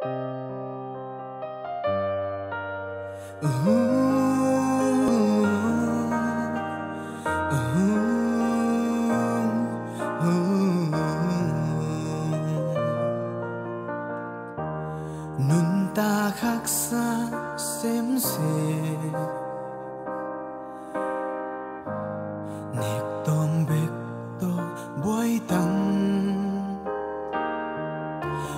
Nun ta khác xa xem nét tôm bếp to bôi tăng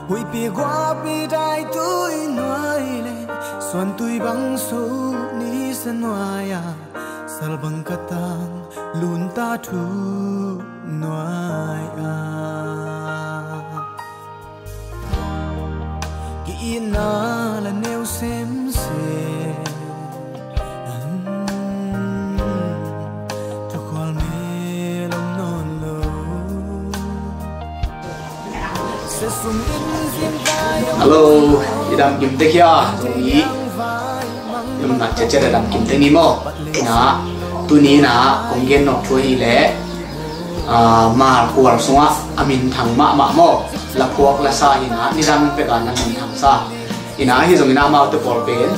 hui bia qua bia đại tôi nói lên xoan tôi băng sâu ni sân hoa ya sal băng katang lun ta thu nói na là nêu xem cho khoan mê lòng non lâu sẽ sung in diêm vai hello đi đam kim tê kia rồi ý nhưng mà chết là đam kim tê ní mò na tu ní na công gen nọ chui lẽ mà cuồng xuống á amin thằng mạ mò là phuộc là sa ina ni ram pe gan nan tham sa ina hi zong ina ma to por pen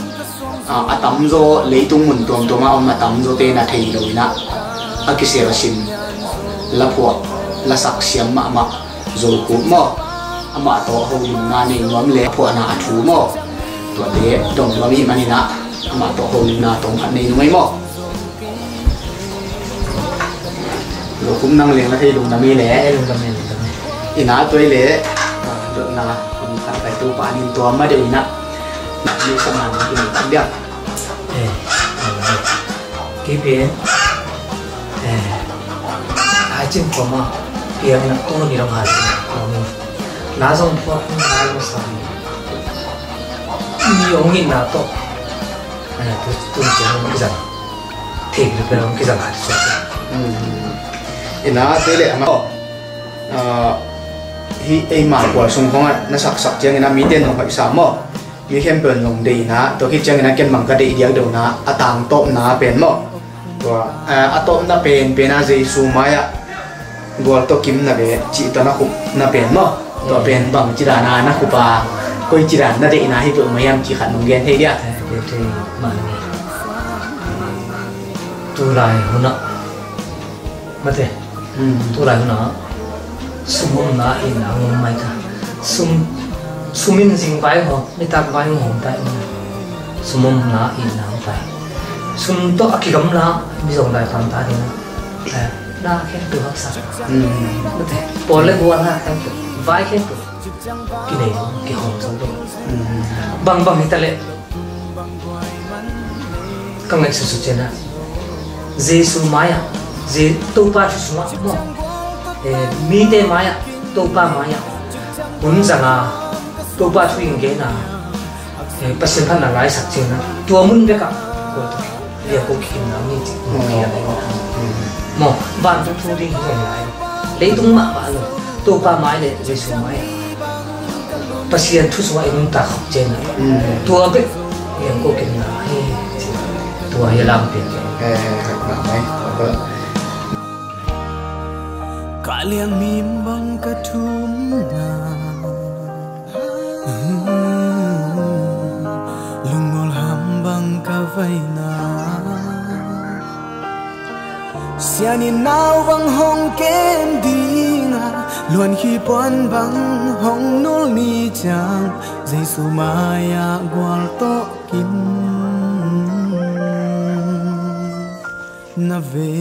atam zo leitung mun tom toma om atam zo te na thei lo ina akise rasin la phuộc la sak siam ma zo ku mo ama to ho yin na ni nom le phu na athu mo to de dong lo mi manina ama to ho yin na tong phan nei noi mo lo kum nang leng la thei lung na mi le lung na mi ina tôi lẽ được na cũng phải phải tu pa nhìn tua mà đều ina nãy như sao mà cái mình tạm được cái biển ai chim của mà biển nó to đi đâu hả lá rong qua không ai có sao nhiều nghìn là to tôi chỉ nói cái rằng thì được cái rằng hạt số ina tôi lẽ mà hi ai mà của sung phong nó sặc sặc chăng na mi tên không phải sao mà mi hem bền lòng đầy na tôi khi chăng na ken mang cái đầy điang đầu na atang top na pen mo và atop na pen na Jesu maya gol to kim na be chỉ to na khúc na pen mo to pen bằng chỉ là na khúc pa coi chỉ là na đầy na hi vợ mày em chỉ khăn mong gen thế đi à thế mà tôi lại hôm nọ mà thế tôi lại hôm nọ sumom na in ang mai ka sumin sing bai ho ni ta bai ho tai sumom na in ang tai sum to akigam la mi jong dai tam ta ni na khen tu hak sa te pole buan ha tam vai khen tu ki nei ki hom song to bang bang hitale kang ngai su chena Jesu maya je tu pa su ma mo mi te maya topa maya un zanga topa swing ge na pasin phan na lai sak chen na tua mun be ka ko to ye ko kin na ni chi mo ya le mo ban tu thu di ngai lai le tung ma ba lo topa mai le Jesu mai pasien thu so ai mun ta khop chen na tua be ye ko kin na he tua ye lam pe na mai kaliang mimbang katumna lungol hambang kavaina sianin nau bang hong ken dinga luan hi pon bang hong nul ni chang Jesu maya gwal to kim na ve